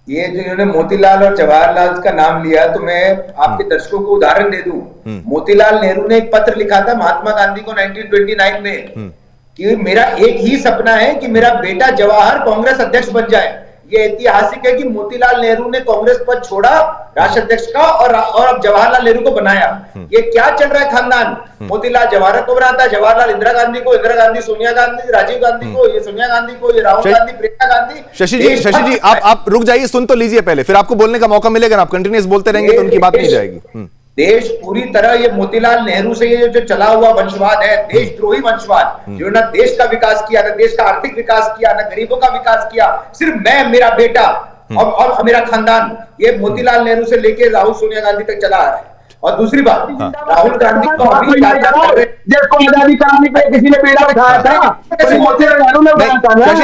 ये जो इन्होंने मोतीलाल और जवाहरलाल का नाम लिया, तो मैं आपके दर्शकों को उदाहरण दे दूं। मोतीलाल नेहरू ने एक पत्र लिखा था महात्मा गांधी को 1929 में कि मेरा एक ही सपना है कि मेरा बेटा जवाहर कांग्रेस अध्यक्ष बन जाए। ये ऐतिहासिक है कि मोतीलाल नेहरू ने कांग्रेस पद छोड़ा राष्ट्र अध्यक्ष का, और अब जवाहरलाल नेहरू को बनाया। ये क्या चल रहा है खानदान? मोतीलाल जवाहर को बनाता है, जवाहरलाल इंदिरा गांधी को, इंदिरा गांधी सोनिया गांधी, राजीव गांधी को, ये सोनिया गांधी को, ये राहुल गांधी, प्रियंका गांधी। शशि जी आप रुक जाइए, सुन तो लीजिए पहले, फिर आपको बोलने का मौका मिलेगा ना। आप कंटिन्यूअस बोलते रहेंगे तो उनकी बात नहीं जाएगी। देश पूरी तरह ये मोतीलाल नेहरू से ये जो चला हुआ वंशवाद है, देशद्रोही वंशवाद, जो ना देश का विकास किया, ना देश का आर्थिक विकास किया, ना गरीबों का विकास किया, सिर्फ मैं, मेरा बेटा और मेरा खानदान, ये मोतीलाल नेहरू से लेके राहुल सोनिया गांधी तक चला आ रहा है। और दूसरी बात, राहुल गांधी को अभी देश को आजादी कराने के लिए किसी ने बेड़ा उठाया था? शशि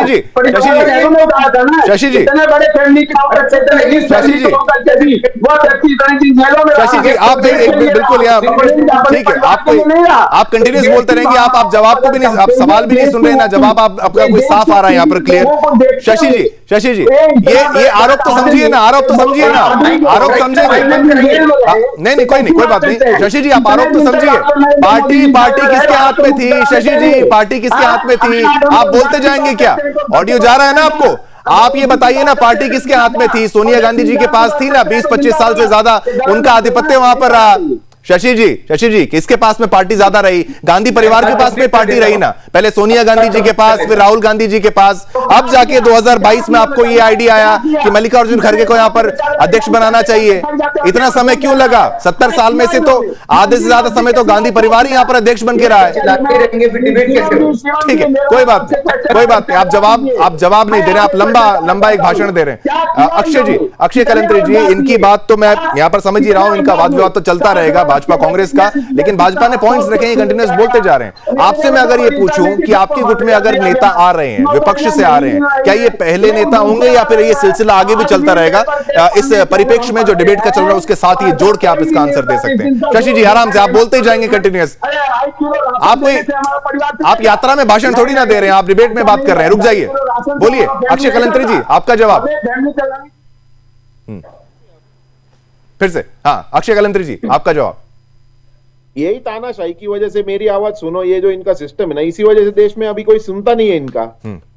जी, शशि जी, इतने बड़े फैमिली के शशि जी, आप बिल्कुल यहाँ ठीक है, आप कंटिन्यूस बोलते रहेंगे, आप जवाब को भी नहीं, आप सवाल भी नहीं सुन रहे ना, जवाब आपका कोई साफ आ रहा है यहाँ पर क्लियर। शशि जी, ये आरोप तो समझिए ना, आरोप तो समझिए ना, आरोप समझेंगे नहीं, कोई बात नहीं। शशि जी, आप आरोप तो समझिए। पार्टी किसके हाथ में थी? शशि जी, पार्टी किसके हाथ में थी? आप बोलते जाएंगे क्या? ऑडियो जा रहा है ना आपको? आप ये बताइए ना, पार्टी किसके हाथ में थी? सोनिया गांधी जी के पास थी ना, 20-25 साल से ज्यादा उनका आधिपत्य वहां पर रहा। शशि जी, किसके पास में पार्टी ज्यादा रही? गांधी परिवार के पास में पार्टी रही ना, पहले सोनिया गांधी जी के पास, फिर राहुल गांधी जी के पास, अब जाके 2022 में आपको ये आइडिया आया कि मल्लिकार्जुन खड़गे को यहां पर अध्यक्ष बनाना चाहिए। इतना समय क्यों लगा? 70 साल में से तो आधे से ज्यादा समय तो गांधी परिवार ही यहां पर अध्यक्ष बन के रहा है। ठीक है, कोई बात नहीं, आप जवाब नहीं दे रहे, आप लंबा एक भाषण दे रहे हैं। अक्षय जी, अक्षय कलंत्री जी, इनकी बात तो मैं यहां पर समझ ही रहा हूं, इनका वाद विवाद तो चलता रहेगा भाजपा कांग्रेस का, लेकिन भाजपा ने पॉइंट्स रखे हैं, कंटिन्यूअस बोलते जा रहे हैं। आपसे मैं अगर ये पूछूं कि आपके गुट में अगर नेता आ रहे हैं, विपक्ष से आ रहे हैं, क्या ये पहले नेता होंगे या फिर ये सिलसिला आगे भी चलता रहेगा? इस परिप्रेक्ष्य में जो डिबेट का चल रहा है उसके साथ ही जोड़ के आप इसका आंसर दे सकते हैं। शशि जी, आराम से, आप बोलते ही जाएंगे कंटिन्यूअस। आप यात्रा में भाषण थोड़ी ना दे रहे हैं, आप डिबेट में बात कर रहे हैं, रुक जाइए, बोलिए। अक्षय कलंत्री जी, आपका जवाब फिर से। हाँ, अक्षय कलंत्री जी, आपका जवाब। यही तानाशाही की वजह से, मेरी आवाज सुनो, ये जो इनका सिस्टम है ना, इसी वजह से देश में अभी कोई सुनता नहीं है इनका।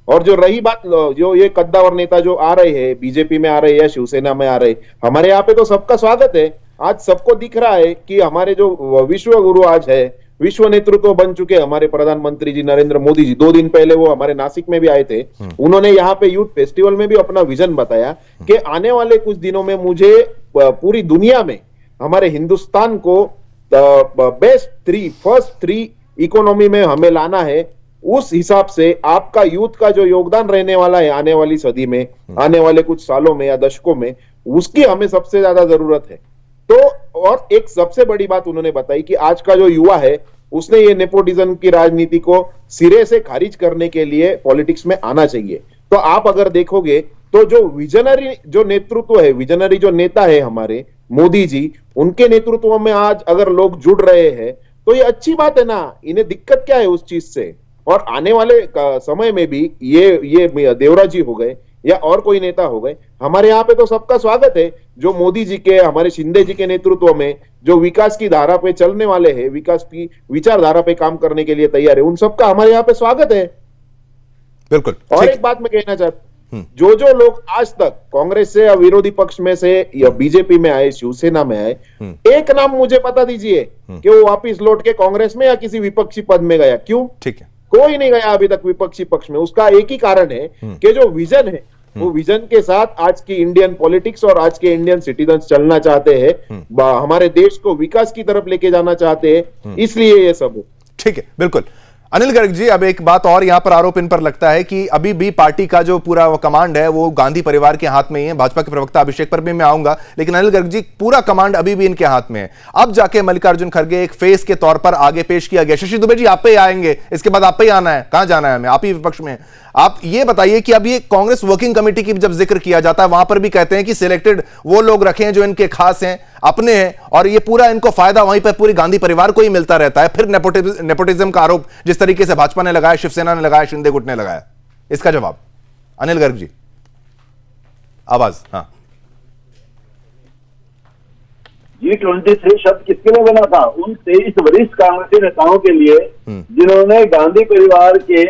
और जो रही बात, जो ये कद्दावर नेता जो आ रहे हैं, बीजेपी में आ रहे हैं या शिवसेना में आ रहे हैं, हमारे यहाँ पे तो सबका स्वागत है। आज सबको दिख रहा है कि हमारे जो विश्व गुरु आज है, विश्व नेतृत्व बन चुके हमारे प्रधानमंत्री जी नरेंद्र मोदी जी, 2 दिन पहले वो हमारे नासिक में भी आए थे। उन्होंने यहाँ पे यूथ फेस्टिवल में भी अपना विजन बताया कि आने वाले कुछ दिनों में मुझे पूरी दुनिया में हमारे हिंदुस्तान को फर्स्ट 3 इकोनॉमी में हमें लाना है। उस हिसाब से आपका यूथ का जो योगदान रहने वाला है आने वाली सदी में, आने वाले कुछ सालों में या दशकों में, उसकी हमें सबसे ज्यादा जरूरत है। तो और एक सबसे बड़ी बात उन्होंने बताई कि आज का जो युवा है, उसने ये नेपोटिज्म की राजनीति को सिरे से खारिज करने के लिए पॉलिटिक्स में आना चाहिए। तो आप अगर देखोगे तो जो विजनरी जो नेतृत्व है, विजनरी जो नेता है हमारे मोदी जी, उनके नेतृत्व में आज अगर लोग जुड़ रहे हैं तो ये अच्छी बात है ना। इन्हें दिक्कत क्या है उस चीज से? और आने वाले समय में भी ये देवरा जी हो गए या और कोई नेता हो गए, हमारे यहाँ पे तो सबका स्वागत है। जो मोदी जी के, हमारे शिंदे जी के नेतृत्व में जो विकास की धारा पे चलने वाले हैं, विकास की विचारधारा पे काम करने के लिए तैयार है, उन सबका हमारे यहाँ पे स्वागत है। बिल्कुल। और एक बात मैं कहना चाहता हूं, जो लोग आज तक कांग्रेस से या विरोधी पक्ष में से या बीजेपी में आए, शिवसेना में आए, एक नाम मुझे पता दीजिए कि वो वापिस लौट के कांग्रेस में या किसी विपक्षी पद में गया। क्यों? ठीक है, कोई नहीं गया अभी तक विपक्षी पक्ष में। उसका एक ही कारण है कि जो विजन है, वो विजन के साथ आज की इंडियन पॉलिटिक्स और आज के इंडियन सिटीजन चलना चाहते हैं, हमारे देश को विकास की तरफ लेके जाना चाहते हैं, इसलिए ये सब है। ठीक है, बिल्कुल। अनिल गर्ग जी, अब एक बात और यहां पर आरोप इन पर लगता है कि अभी भी पार्टी का जो पूरा कमांड है वो गांधी परिवार के हाथ में ही है। भाजपा के प्रवक्ता अभिषेक पर भी मैं आऊंगा, लेकिन अनिल गर्ग जी, पूरा कमांड अभी भी इनके हाथ में है। अब जाके मल्लिकार्जुन खड़गे एक फेस के तौर पर आगे पेश किया गया। शशि दुबे जी, आप पे ही आएंगे, इसके बाद आप पे ही आना है। कहां जाना है हमें? आप ही विपक्ष में। आप ये बताइए कि अब ये कांग्रेस वर्किंग कमेटी की जब जिक्र किया जाता है, वहां पर भी कहते हैं कि सिलेक्टेड वो लोग रखे हैं जो इनके खास हैं, अपने हैं, और ये पूरा इनको फायदा वहीं पर पूरी गांधी परिवार को ही मिलता रहता है। फिर नेपोटिज्म का आरोप जिस तरीके से भाजपा ने लगाया, शिवसेना ने लगाया, शिंदे गुट ने लगाया, इसका जवाब अनिल गर्ग जी। आवाज। हाँ, G23 शब्द किसके लिए बना था? उन 23 वरिष्ठ कांग्रेसी नेताओं के लिए जिन्होंने गांधी परिवार के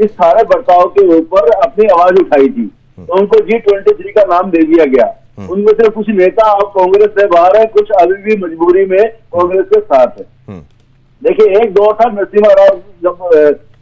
इस सारे बर्ताव के ऊपर अपनी आवाज उठाई थी, तो उनको G23 का नाम दे दिया गया। उनमें से कुछ नेता अब कांग्रेस से बाहर है, कुछ अभी भी मजबूरी में कांग्रेस के साथ है। देखिए, एक दौर था नरसिम्हा राव जब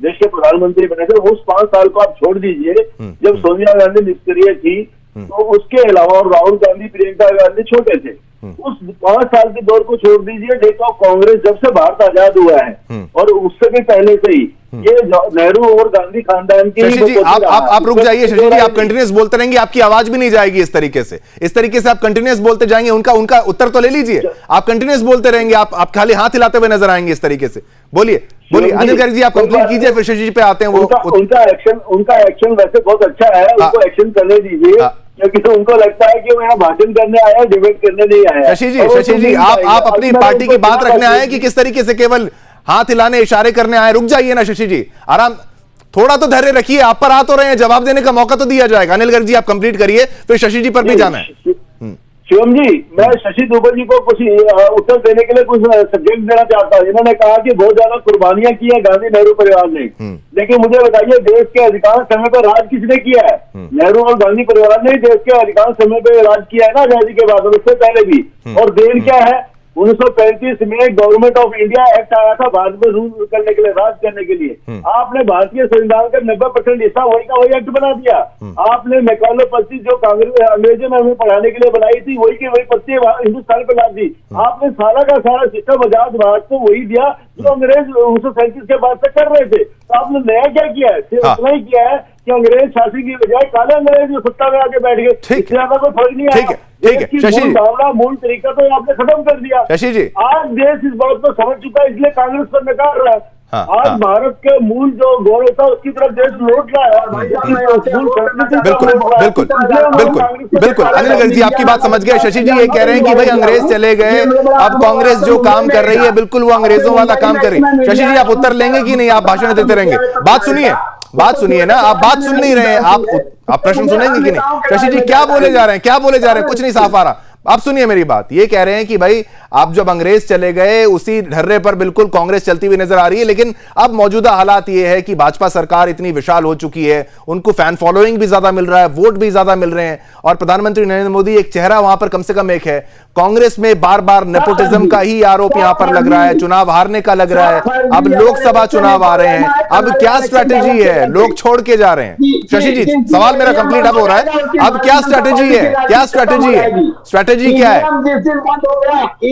देश के प्रधानमंत्री बने थे, उस 5 साल को आप छोड़ दीजिए जब सोनिया गांधी निष्क्रिय थी, तो उसके अलावा राहुल गांधी, प्रियंका गांधी छोटे थे, उस 5 साल के दौर को छोड़ दीजिए, देखो कांग्रेस जब से भारत आजाद हुआ है और उससे भी पहले से ही ये नेहरू और गांधी खानदान की शशि जी आप रुक जाइए। शशि जी आप कंटिन्यूस बोलते रहेंगे, आपकी आवाज भी नहीं जाएगी इस तरीके से आप कंटिन्यूस बोलते जाएंगे। उनका उत्तर तो ले लीजिए, आप कंटिन्यूस बोलते रहेंगे, आप खाली हाथ हिलाते हुए नजर आएंगे इस तरीके से। बोलिए अनिल गर्ग जी, आप कंप्लीट कीजिए, फिर शशि जी पे आते हैं। उनका एक्शन वैसे बहुत अच्छा है, उनको एक्शन करने दीजिए, क्योंकि तो उनको लगता है कि वो यहाँ भाषण करने आया, डिबेट करने नहीं आया। शशि जी आप अपनी पार्टी की बात रखने आए कि किस तरीके से केवल हाथ हिलाने इशारे करने आए? रुक जाइए ना शशि जी, आराम, थोड़ा तो धैर्य रखिए। आप पर आ तो रहे हैं, जवाब देने का मौका तो दिया जाएगा। अनिल गर्ग जी आप कंप्लीट करिए, फिर शशि जी पर भी जाना है। शिवम जी, मैं शशि दुबे जी को कुछ उत्तर देने के लिए कुछ सब्जेक्ट देना चाहता हूँ। इन्होंने कहा कि बहुत ज्यादा कुर्बानियां की है गांधी नेहरू परिवार ने, लेकिन मुझे बताइए देश के अधिकांश समय पर राज किसने किया है? नेहरू और गांधी परिवार ने देश के अधिकांश समय पर राज किया है ना, आजादी के बाद और उससे पहले भी। और देन क्या है? 1935 में गवर्नमेंट ऑफ इंडिया एक्ट आया था भारत में रूल करने के लिए, राज करने के लिए। आपने भारतीय संविधान का 90% हिस्सा वही का वही एक्ट बना दिया। आपने मैकाले पत्ती जो कांग्रेस अंग्रेजों ने हमें पढ़ाने के लिए बनाई थी, वही की वही पत्ती हिंदुस्तान पे ला दी। आपने सारा का सारा सिस्टम आजाद भारत को वही दिया जो अंग्रेज 1937 के बाद से कर रहे थे। तो आपने नया क्या किया है? सिर्फ उतना ही किया है कि अंग्रेज शासन की बजाय काले अंग्रेज जो सत्ता में आके बैठ गए, इससे ज्यादा कोई फर्क नहीं आया। ठीक है शशि, मूल तरीका तो आपने खत्म कर दिया। शशि जी आज देश इस बात को समझ चुका है, इसलिए कांग्रेस पर नकार रहा है। आज भारत के मूल जो गौरव था उसकी तरफ देश लौट रहा है। बिल्कुल अनिल गर्ग जी आपकी बात समझ गए। शशि जी ये कह रहे हैं कि भाई अंग्रेज चले गए, अब कांग्रेस जो काम कर रही है बिल्कुल वो अंग्रेजों वाला काम कर रही है। शशि जी आप उत्तर लेंगे कि नहीं? आप भाषण देते रहेंगे? बात सुनिए ना, आप बात सुन नहीं रहे हैं, आप प्रश्न सुनेंगे कि नहीं? शशि जी क्या बोले जा रहे हैं? कुछ नहीं साफ आ रहा। आप सुनिए मेरी बात, ये कह रहे हैं कि भाई आप जब अंग्रेज चले गए उसी ढर्रे पर बिल्कुल कांग्रेस चलती हुई नजर आ रही है, लेकिन अब मौजूदा हालात ये है कि भाजपा सरकार इतनी विशाल हो चुकी है, उनको फैन फॉलोइंग भी ज्यादा मिल रहा है, वोट भी ज्यादा मिल रहे हैं, और प्रधानमंत्री नरेंद्र मोदी एक चेहरा वहां पर कम से कम एक है। कांग्रेस में बार बार नेपोटिज्म का ही आरोप यहां पर लग रहा है, चुनाव हारने का लग रहा है। अब लोकसभा चुनाव आ रहे हैं, अब क्या स्ट्रैटेजी है? लोग छोड़ के जा रहे हैं। शशि जी सवाल मेरा कंप्लीट अब हो रहा है, अब क्या स्ट्रैटेजी है? स्ट्रैटेजी क्या है?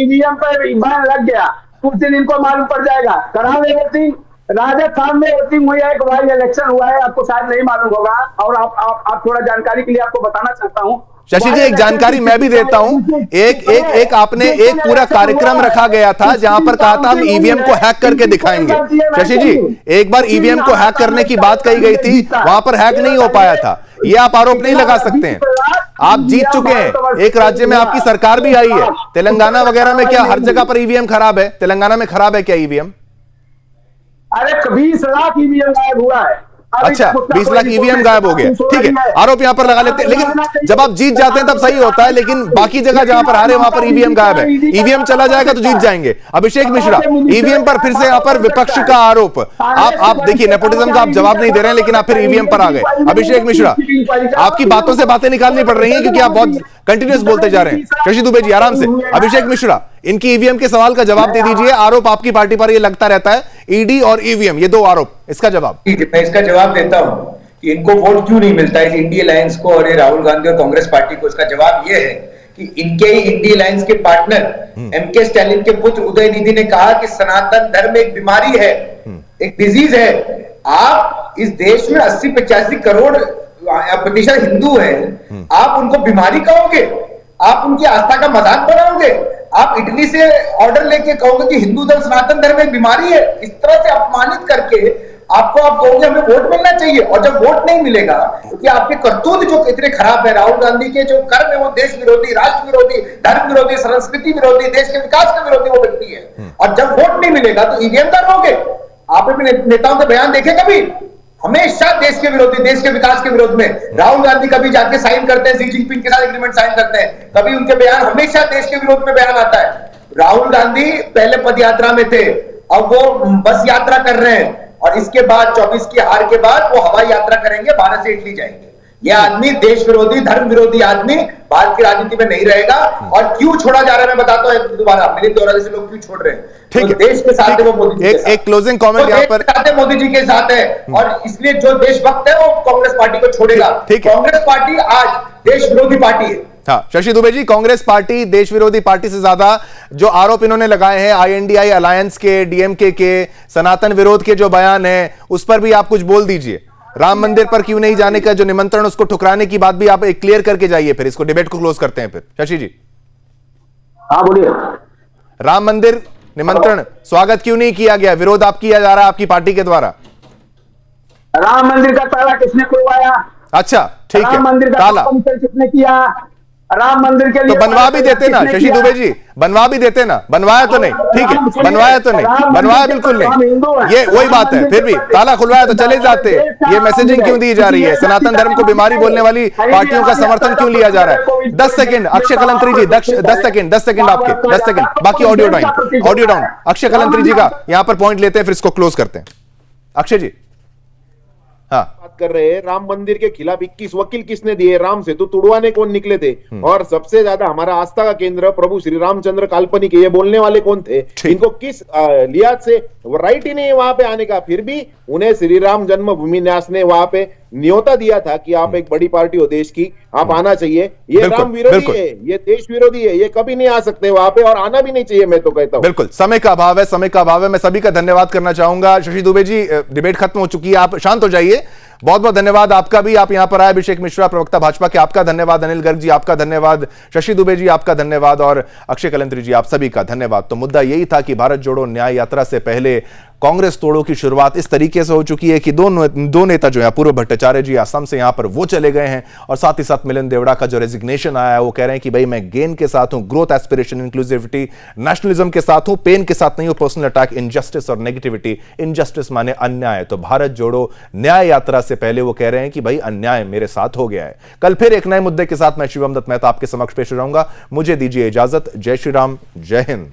ईवीएम पर बैन लग गया, कुछ दिन इनको मालूम पड़ जाएगा। करावे वोटिंग, राजस्थान में वोटिंग हुई है, एक बार इलेक्शन हुआ है, आपको शायद नहीं मालूम होगा। और आप थोड़ा जानकारी के लिए आपको बताना चाहता हूँ। शशि जी एक जानकारी मैं भी देता हूं। एक आपने एक पूरा कार्यक्रम रखा गया था जहां पर कहा था हम ईवीएम को हैक करके दिखाएंगे। शशि जी एक बार ईवीएम को हैक करने की बात कही गई थी, वहां पर हैक नहीं हो पाया था, ये आप आरोप नहीं लगा सकते हैं। आप जीत चुके हैं, एक राज्य में आपकी सरकार भी आई है। तेलंगाना वगैरह में क्या हर जगह पर ईवीएम खराब है? तेलंगाना में खराब है क्या ईवीएम? अरे 20 लाख ईवीएम गायब हुआ है। अच्छा 20 लाख ईवीएम गायब हो गया, ठीक है, आरोप यहां पर लगा लेते हैं। लेकिन जब आप जीत जाते हैं तब सही होता है, लेकिन बाकी जगह जहां पर हारे वहां पर ईवीएम गायब है। ईवीएम चला जाएगा तो जीत जाएंगे। अभिषेक मिश्रा ईवीएम पर फिर से यहां पर विपक्ष का आरोप। आप देखिए नेपोटिज्म का आप जवाब नहीं दे रहे हैं, लेकिन आप फिर ईवीएम पर आ गए। अभिषेक मिश्रा आपकी बातों से बातें निकालनी पड़ रही है क्योंकि आप बहुत कंटिन्यूस बोलते जा रहे हैं। शशि दुबे जी आराम से। अभिषेक मिश्रा इनकी ईवीएम के सवाल का जवाब दे दीजिए। आरोप आपकी पार्टी पर ये लगता रहता है, ईडी और ईवीएम ये दो आरोप, इसका जवाब। मैं इसका जवाब देता हूं कि इनको वोट क्यों नहीं मिलता है इंडिया अलायंस को और ये राहुल गांधी और कांग्रेस पार्टी को। इसका जवाब ये है कि इनके ही इंडिया अलायंस के पार्टनर एमके स्टालिन के पुत्र उदयनिधि ने कहा कि सनातन धर्म एक बीमारी है, एक डिजीज है। आप इस देश में 80-85 करोड़ प्रतिशत हिंदू हैं, आप उनको बीमारी कहोगे? आप उनकी आस्था का मजाक बनाओगे? आप इटली से ऑर्डर लेके कहोगे कि हिंदू धर्म सनातन धर्म एक बीमारी है? इस तरह से अपमानित करके आप कहोगे हमें वोट मिलना चाहिए। और जब वोट नहीं मिलेगा क्योंकि आपके करतूत जो इतने खराब है, राहुल गांधी के जो कर्म है वो देश विरोधी, राष्ट्र विरोधी, धर्म विरोधी, संस्कृति विरोधी, देश के विकास के विरोधी वो व्यक्ति है। और जब वोट नहीं मिलेगा तो ईवीएम का रहोगे। आप अपने नेताओं के बयान देखे कभी? हमेशा देश के विरोधी, देश के विकास के विरोध में। राहुल गांधी कभी जाके साइन करते हैं, शी जिनपिंग के साथ एग्रीमेंट साइन करते हैं, कभी उनके बयान हमेशा देश के विरोध में बयान आता है। राहुल गांधी पहले पद यात्रा में थे, अब वो बस यात्रा कर रहे हैं, और इसके बाद 24 की हार के बाद वो हवाई यात्रा करेंगे, भारत से इटली जाएंगे। यह आदमी देश विरोधी, धर्म विरोधी आदमी भारत की राजनीति में नहीं रहेगा। और क्यों छोड़ा जा रहा है मैं बताता हूं दोबारा, मेरे द्वारा से लोग क्यों छोड़ रहे हैं। ठीक है, देश के साथ है वो मोदी जी, एक क्लोजिंग कमेंट यहां पर मोदी जी के साथ है, और इसलिए जो देशभक्त है वो कांग्रेस पार्टी को छोड़ेगा। कांग्रेस पार्टी आज देश विरोधी पार्टी है। हाँ, शशि दुबे जी, कांग्रेस पार्टी देश विरोधी पार्टी से ज्यादा जो आरोप इन्होंने लगाए हैं आईएनडीआई अलायंस के, डीएमके के, सनातन विरोध के जो बयान है, उस पर भी आप कुछ बोल दीजिए। राम मंदिर पर क्यों नहीं जाने का जो निमंत्रण, उसको ठुकराने की बात भी आप एक क्लियर करके जाइए, फिर इसको डिबेट को क्लोज करते हैं फिर। शशि जी, हाँ बोलिए। राम मंदिर निमंत्रण स्वागत क्यों नहीं किया गया, विरोध आप किया जा रहा है आपकी पार्टी के द्वारा? राम मंदिर का ताला किसने खुलवाया? अच्छा, ठीक है, राम मंदिर का ताला किसने किया? राम मंदिर के लिए तो बनवा भी देते ना शशि दुबे जी, बनवा भी देते ना। बनवाया तो नहीं, ठीक है, बनवाया तो नहीं, बनवाया बिल्कुल नहीं, ये वही बात है। फिर भी ताला खुलवाया तो चले जाते। ये मैसेजिंग क्यों दी जा रही है? सनातन धर्म को बीमारी बोलने वाली पार्टियों का समर्थन क्यों लिया जा रहा है? 10 सेकंड अक्षय कलंत्री जी, 10 सेकंड आपके, 10 सेकंड बाकी। ऑडियो डाउन अक्षय कलंत्री जी का यहां पर पॉइंट लेते हैं, फिर इसको क्लोज करते हैं। अक्षय जी, हाँ, बात कर रहे हैं राम मंदिर के खिलाफ 21 वकील किसने दिए? राम सेतु तुड़वाने कौन निकले थे? और सबसे ज्यादा हमारा आस्था का केंद्र प्रभु श्री रामचंद्र काल्पनिक, ये बोलने वाले कौन थे? इनको किस लिहाज से राइट ही नहीं है वहां पे आने का? फिर भी उन्हें श्री राम जन्मभूमि न्यास ने वहां पे न्योता दिया था कि आप एक बड़ी पार्टी हो देश की, आप आना चाहिए। ये राम विरोधी है, ये देश विरोधी है, ये कभी नहीं आ सकते वहां पे, और आना भी नहीं चाहिए, मैं तो कहता हूं। बिल्कुल, समय का अभाव है, समय का अभाव है। मैं सभी का धन्यवाद करना चाहूंगा। शशि दुबे जी, डिबेट खत्म हो चुकी है, आप शांत हो जाइए। बहुत बहुत धन्यवाद आपका भी, आप यहां पर आए। अभिषेक मिश्रा, प्रवक्ता भाजपा के, आपका धन्यवाद। अनिल गर्ग जी, आपका धन्यवाद। शशि दुबे जी, आपका धन्यवाद। और अक्षय कलंत्री जी, आप सभी का धन्यवाद। तो मुद्दा यही था कि भारत जोड़ो न्याय यात्रा से पहले कांग्रेस तोड़ों की शुरुआत इस तरीके से हो चुकी है कि दो नेता जो है, अपूर्व भट्टाचार्य जी असम से यहां पर वो चले गए हैं, और साथ ही साथ मिलिंद देवड़ा का जो रेजिग्नेशन आया है, वो कह रहे हैं कि भाई मैं गेन के साथ हूं, ग्रोथ, एस्पिरेशन, इंक्लूसिविटी, नेशनलिज्म के साथ हूं, पेन के साथ नहीं हूं, पर्सनल अटैक, इनजस्टिस और नेगेटिविटी। इनजस्टिस माने अन्याय। तो भारत जोड़ो न्याय यात्रा से पहले वो कह रहे हैं कि भाई अन्याय मेरे साथ हो गया है। कल फिर एक नए मुद्दे के साथ मैं शिवम दत्त मेहता आपके समक्ष पेश हो जाऊंगा। मुझे दीजिए इजाजत। जय श्री राम, जय हिंद।